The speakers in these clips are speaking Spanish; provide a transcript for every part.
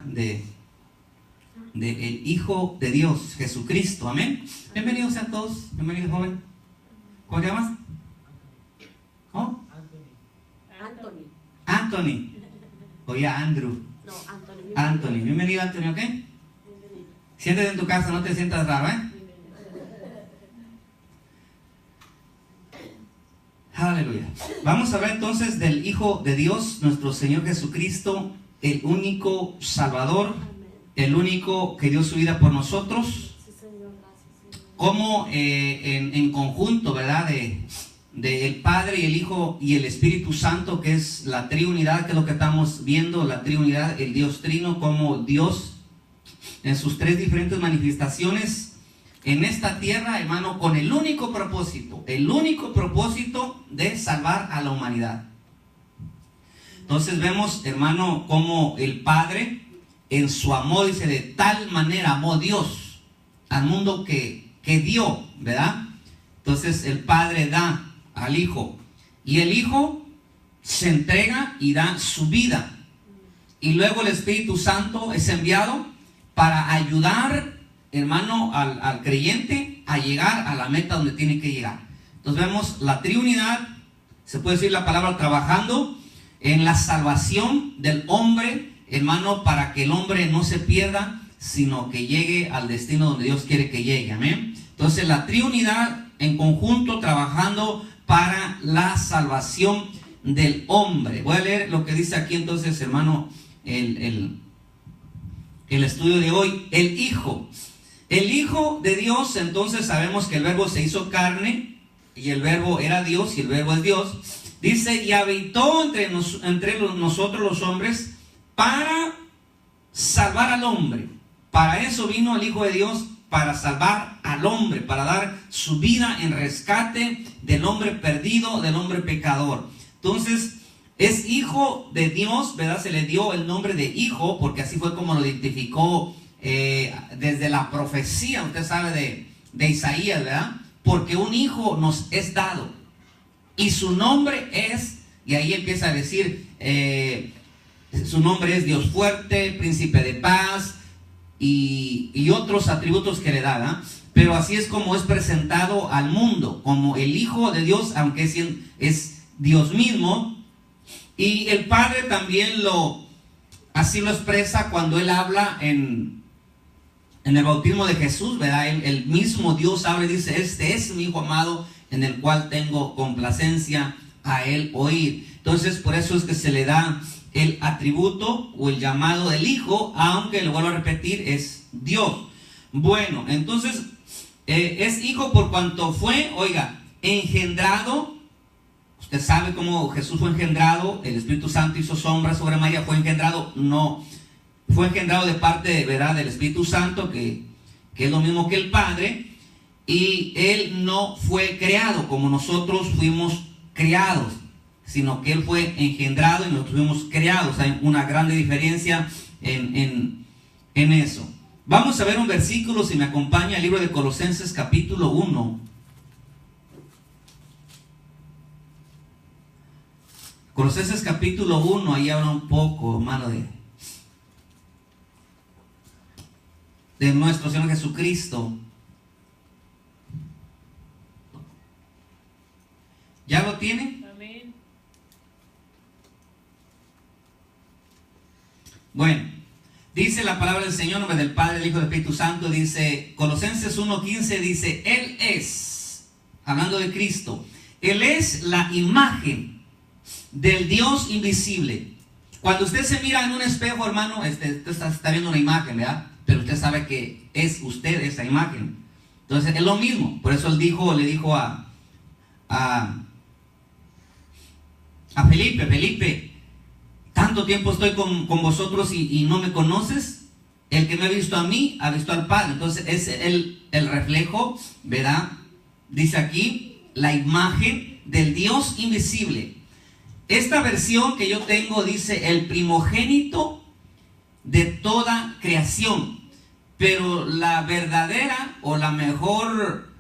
de el Hijo de Dios, Jesucristo. Amén. Bienvenidos sean todos. Bienvenido, joven. ¿Cómo te llamas? ¿Cómo? Anthony. Oye, Andrew. No, Anthony. Bienvenido, Anthony, ¿ok? Siéntate en tu casa, no te sientas raro, ¿eh? Aleluya. Vamos a hablar entonces del Hijo de Dios, nuestro Señor Jesucristo, el único Salvador, el único que dio su vida por nosotros. Como en conjunto, ¿verdad? De el Padre y el Hijo y el Espíritu Santo, que es la triunidad, que es lo que estamos viendo, la triunidad, el Dios trino, como Dios en sus tres diferentes manifestaciones en esta tierra, hermano, con el único propósito de salvar a la humanidad. Entonces vemos, hermano, como el Padre en su amor dice: de tal manera amó Dios al mundo que dio, ¿verdad? Entonces el Padre da al Hijo y el Hijo se entrega y da su vida, y luego el Espíritu Santo es enviado para ayudar, hermano, al creyente a llegar a la meta donde tiene que llegar. Entonces vemos la triunidad, se puede decir la palabra, trabajando en la salvación del hombre, hermano, para que el hombre no se pierda, sino que llegue al destino donde Dios quiere que llegue. Amén. Entonces la triunidad en conjunto trabajando para la salvación del hombre. Voy a leer lo que dice aquí entonces, hermano, el estudio de hoy. El Hijo de Dios. Entonces sabemos que el Verbo se hizo carne, y el Verbo era Dios, y el Verbo es Dios. Dice: y habitó entre nosotros los hombres para salvar al hombre. Para eso vino el Hijo de Dios, para salvar al hombre, para dar su vida en rescate del hombre perdido, del hombre pecador. Entonces es Hijo de Dios, ¿verdad? Se le dio el nombre de Hijo porque así fue como lo identificó desde la profecía, usted sabe, de Isaías, ¿verdad? Porque un hijo nos es dado y su nombre es, y ahí empieza a decir, su nombre es Dios fuerte, príncipe de paz, y otros atributos que le da, ¿verdad? Pero así es como es presentado al mundo, como el Hijo de Dios, aunque es Dios mismo. Y el Padre también así lo expresa cuando Él habla en el bautismo de Jesús, ¿verdad? El mismo Dios habla y dice: este es mi Hijo amado, en el cual tengo complacencia a Él oír. Entonces por eso es que se le da el atributo o el llamado del Hijo, aunque lo vuelvo a repetir, es Dios. Bueno, entonces es Hijo por cuanto fue, oiga, engendrado. Usted sabe cómo Jesús fue engendrado, el Espíritu Santo hizo sombra sobre María, fue engendrado, no, fue engendrado de parte, ¿verdad?, del Espíritu Santo, que es lo mismo que el Padre, y Él no fue creado como nosotros fuimos creados, sino que Él fue engendrado y nosotros fuimos creados. Hay una grande diferencia en eso. Vamos a ver un versículo, si me acompaña, el libro de Colosenses capítulo 1. Colosenses capítulo 1, ahí habla un poco, hermano, de nuestro Señor Jesucristo. ¿Ya lo tiene? Amén. Bueno, dice la palabra del Señor, en nombre del Padre, del Hijo y del Espíritu Santo. Dice Colosenses 1:15, dice: Él es, hablando de Cristo, Él es la imagen del Dios invisible. Cuando usted se mira en un espejo, hermano, usted está viendo una imagen, ¿verdad? Pero usted sabe que es usted esa imagen. Entonces es lo mismo. Por eso él le dijo a Felipe: tanto tiempo estoy con vosotros y no me conoces. El que me ha visto a mí ha visto al Padre. Entonces es el reflejo, ¿verdad? Dice aquí, la imagen del Dios invisible. Esta versión que yo tengo dice: el primogénito de toda creación. Pero la verdadera o la mejor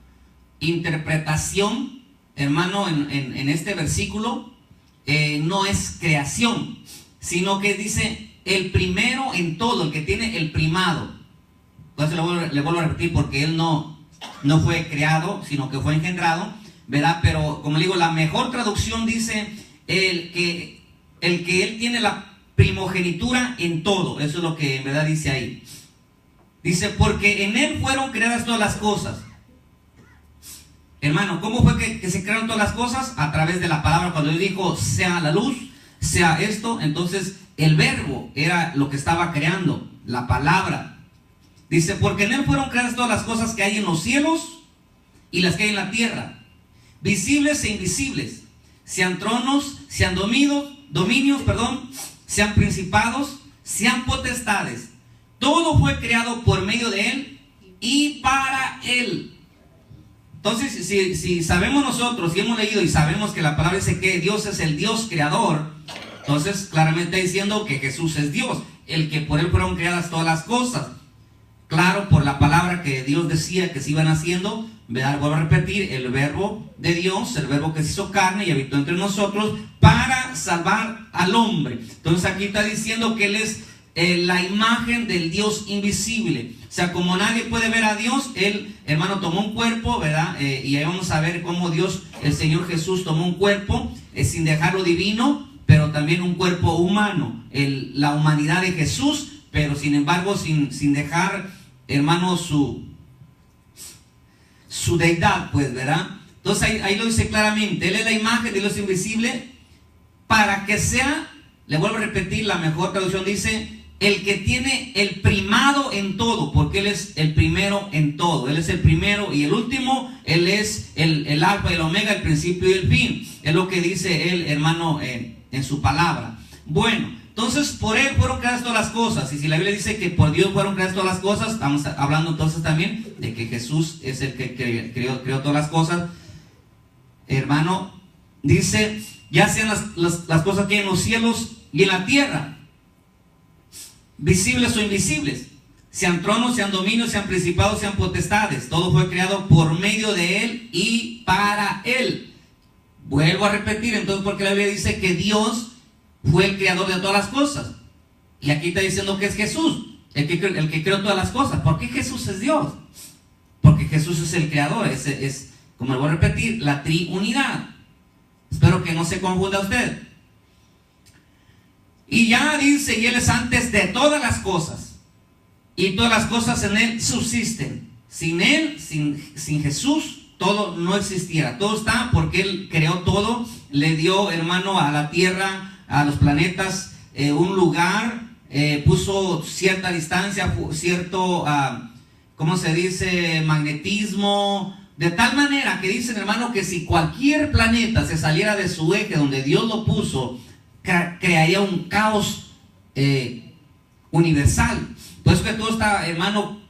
interpretación, hermano, en este versículo, no es creación, sino que dice: el primero en todo, el que tiene el primado. Entonces le vuelvo a repetir, porque él no fue creado, sino que fue engendrado, ¿verdad? Pero como le digo, la mejor traducción dice el que él tiene la primogenitura en todo. Eso es lo que en verdad dice ahí. Dice, porque en él fueron creadas todas las cosas. Hermano, ¿cómo fue que se crearon todas las cosas? A través de la palabra. Cuando Dios dijo, sea la luz, sea esto, entonces el verbo era lo que estaba creando, la palabra. Dice, porque en él fueron creadas todas las cosas que hay en los cielos y las que hay en la tierra, visibles e invisibles, sean tronos, sean dominios, sean principados, sean potestades. Todo fue creado por medio de él y para él. Entonces, si sabemos nosotros, si hemos leído y sabemos que la palabra dice que Dios es el Dios creador, entonces claramente está diciendo que Jesús es Dios, el que por él fueron creadas todas las cosas. Claro, por la palabra que Dios decía que se iban haciendo, ¿verdad? Vuelvo a repetir, el verbo de Dios, el verbo que se hizo carne y habitó entre nosotros para salvar al hombre. Entonces aquí está diciendo que él es la imagen del Dios invisible. O sea, como nadie puede ver a Dios, él, hermano, tomó un cuerpo, ¿verdad? Y ahí vamos a ver cómo Dios, el Señor Jesús, tomó un cuerpo sin dejarlo divino, pero también un cuerpo humano, la humanidad de Jesús, pero sin embargo sin dejar, hermano, su deidad, pues, ¿verdad? Entonces ahí lo dice claramente, él es la imagen de Dios invisible para que sea, le vuelvo a repetir, la mejor traducción dice, el que tiene el primado en todo, porque él es el primero en todo, él es el primero y el último, él es el alfa y el omega, el principio y el fin, es lo que dice él, hermano, en su palabra. Bueno, entonces por él fueron creadas todas las cosas, y si la Biblia dice que por Dios fueron creadas todas las cosas, estamos hablando entonces también de que Jesús es el que creó todas las cosas. Hermano, dice, ya sean las cosas que hay en los cielos y en la tierra, visibles o invisibles, sean tronos, sean dominios, sean principados, sean potestades, todo fue creado por medio de él y para él. Vuelvo a repetir, entonces, porque la Biblia dice que Dios fue el creador de todas las cosas, y aquí está diciendo que es Jesús el que creó todas las cosas. ¿Por qué Jesús es Dios? Porque Jesús es el creador, es como le voy a repetir, la triunidad. Espero que no se confunda usted. Y ya dice, y él es antes de todas las cosas, y todas las cosas en él subsisten. Sin él, sin Jesús, todo no existiera. Todo está porque él creó todo, le dio, hermano, a la tierra, a los planetas, un lugar, puso cierta distancia, cierto, ¿cómo se dice?, magnetismo, de tal manera que dicen, hermano, que si cualquier planeta se saliera de su eje donde Dios lo puso, crearía un caos universal. Por eso que todo está, hermano,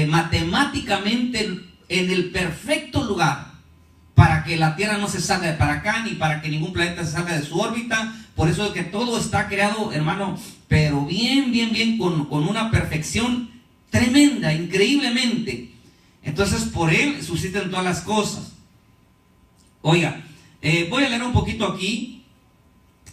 matemáticamente en el perfecto lugar, para que la Tierra no se salga de para acá, ni para que ningún planeta se salga de su órbita. Por eso es que todo está creado, hermano, pero bien, con una perfección tremenda, increíblemente. Entonces por él subsisten todas las cosas. Oiga, voy a leer un poquito aquí.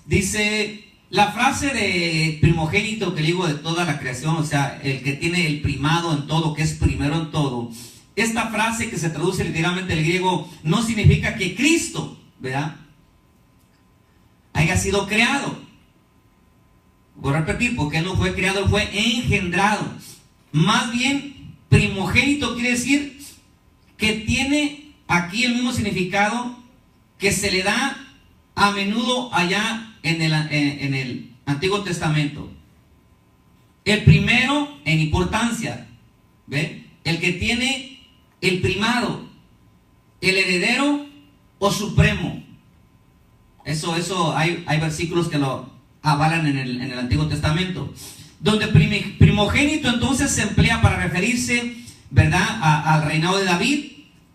Dice, la frase de primogénito que digo de toda la creación, o sea, el que tiene el primado en todo, que es primero en todo. Esta frase, que se traduce literalmente del griego, no significa que Cristo, ¿verdad?, haya sido creado. Voy a repetir, porque él no fue creado, él fue engendrado. Más bien, primogénito quiere decir que tiene aquí el mismo significado que se le da a menudo allá en el Antiguo Testamento. El primero en importancia, ¿ve? El que tiene el primado, el heredero o supremo. Eso hay versículos que lo avalan en el Antiguo Testamento, donde primogénito entonces se emplea para referirse, ¿verdad?, al reinado de David,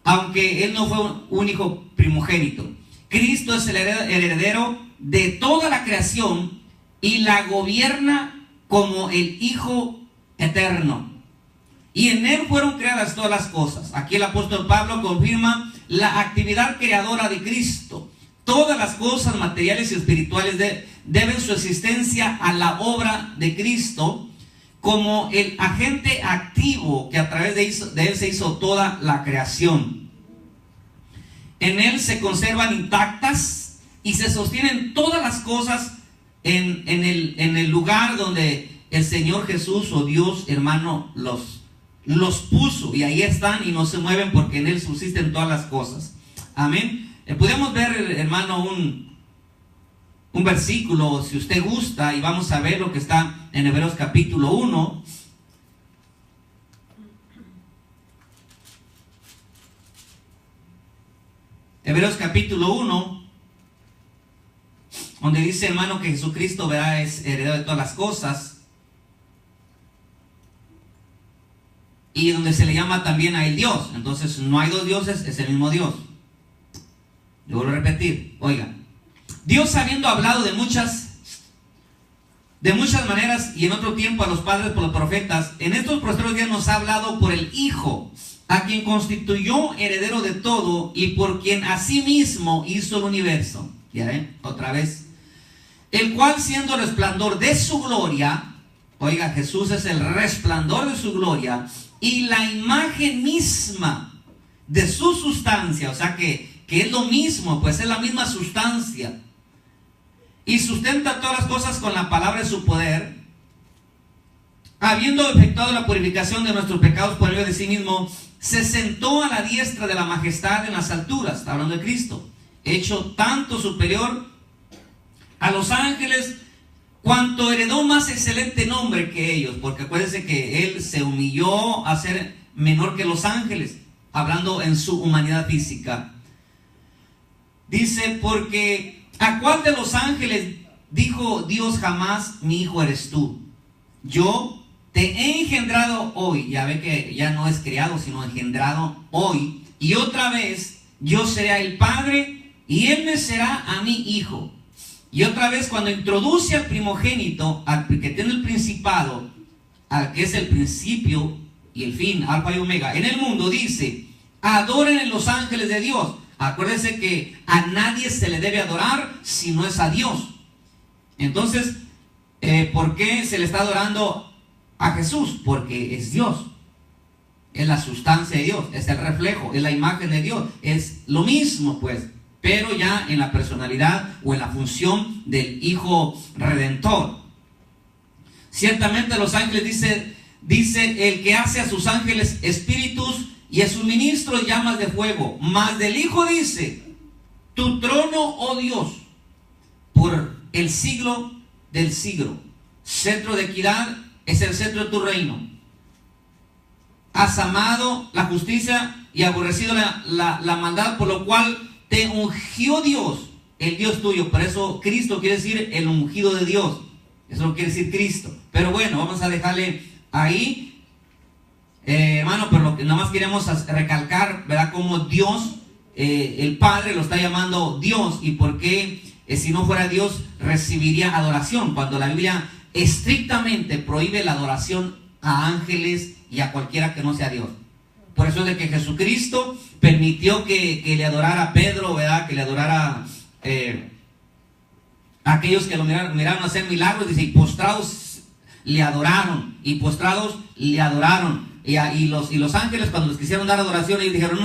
aunque él no fue un hijo primogénito. Cristo es el heredero de toda la creación y la gobierna como el Hijo eterno. Y en él fueron creadas todas las cosas. Aquí el apóstol Pablo confirma la actividad creadora de Cristo. Todas las cosas materiales y espirituales deben su existencia a la obra de Cristo como el agente activo que a través de Él se hizo toda la creación. En Él se conservan intactas y se sostienen todas las cosas en el lugar donde el Señor Jesús o Dios, hermano, los puso, y ahí están y no se mueven porque en Él subsisten todas las cosas. Amén. Podemos ver, hermano, un versículo, si usted gusta, y vamos a ver lo que está en Hebreos capítulo 1. Hebreos capítulo 1, donde dice, hermano, que Jesucristo, ¿verdad?, es heredero de todas las cosas, y donde se le llama también a Él Dios. Entonces no hay dos dioses, es el mismo Dios. Yo vuelvo a repetir, oigan, Dios, habiendo hablado de muchas maneras y en otro tiempo a los padres por los profetas, en estos postreros días nos ha hablado por el Hijo, a quien constituyó heredero de todo y por quien asimismo hizo el universo. Ya ven, otra vez. El cual, siendo el resplandor de su gloria, oiga, Jesús es el resplandor de su gloria y la imagen misma de su sustancia, o sea que es lo mismo, pues es la misma sustancia, y sustenta todas las cosas con la palabra de su poder, habiendo efectuado la purificación de nuestros pecados por medio de sí mismo, se sentó a la diestra de la majestad en las alturas, está hablando de Cristo, hecho tanto superior a los ángeles, cuanto heredó más excelente nombre que ellos, porque acuérdense que Él se humilló a ser menor que los ángeles, hablando en su humanidad física. Dice, porque ¿a cuál de los ángeles dijo Dios jamás, mi hijo eres tú? Yo te he engendrado hoy. Ya ve que ya no es criado, sino engendrado hoy. Y otra vez yo seré el Padre y Él me será a mi hijo. Y otra vez cuando introduce al primogénito, al que tiene el principado, al que es el principio y el fin, alfa y omega, en el mundo, dice, adoren en los ángeles de Dios. Acuérdense que a nadie se le debe adorar si no es a Dios. Entonces, ¿por qué se le está adorando a Jesús? Porque es Dios, es la sustancia de Dios, es el reflejo, es la imagen de Dios, es lo mismo pues, pero ya en la personalidad o en la función del Hijo Redentor. Ciertamente los ángeles, dice el que hace a sus ángeles espíritus y a sus ministros llamas de fuego. Mas del Hijo dice, tu trono, oh Dios, por el siglo del siglo. Centro de equidad es el centro de tu reino. Has amado la justicia y aborrecido la maldad, por lo cual te ungió Dios, el Dios tuyo. Por eso Cristo quiere decir el ungido de Dios. Eso lo quiere decir Cristo. Pero bueno, vamos a dejarle ahí. Hermano, pero lo que nada más queremos recalcar, ¿verdad? Como Dios, el Padre lo está llamando Dios, y por qué si no fuera Dios recibiría adoración, cuando la Biblia estrictamente prohíbe la adoración a ángeles y a cualquiera que no sea Dios. Por eso es de que Jesucristo permitió que le adorara a Pedro, ¿verdad? Que le adorara a aquellos que lo miraron hacer milagros, dice, y postrados le adoraron, y postrados le adoraron. Y los ángeles, cuando les quisieron dar adoración, ellos dijeron,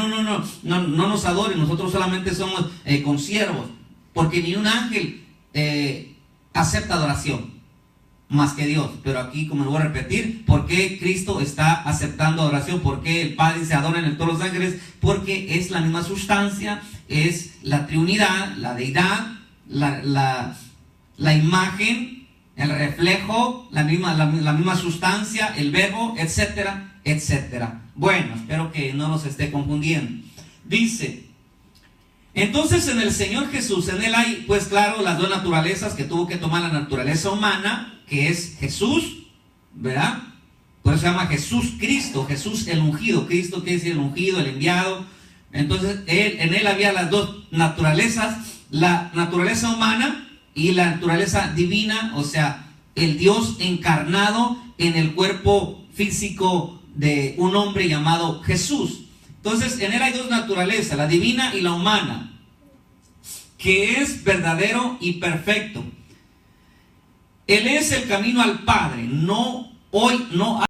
no nos adoren, nosotros solamente somos consiervos, porque ni un ángel acepta adoración más que Dios. Pero aquí, como lo voy a repetir, ¿por qué Cristo está aceptando adoración? ¿Por qué el Padre se adora en todos los ángeles? Porque es la misma sustancia, es la triunidad, la deidad, la imagen, el reflejo, la misma sustancia, el verbo, etcétera, etcétera. Bueno, espero que no nos esté confundiendo. Dice, entonces en el Señor Jesús, en Él hay, pues claro, las dos naturalezas que tuvo que tomar la naturaleza humana, que es Jesús, ¿verdad? Por eso se llama Jesús Cristo, Jesús el ungido. Cristo quiere decir el ungido, el enviado. Entonces en Él había las dos naturalezas, la naturaleza humana y la naturaleza divina, o sea, el Dios encarnado en el cuerpo físico de un hombre llamado Jesús. Entonces en Él hay dos naturalezas, la divina y la humana, que es verdadero y perfecto. Él es el camino al Padre. No, hoy no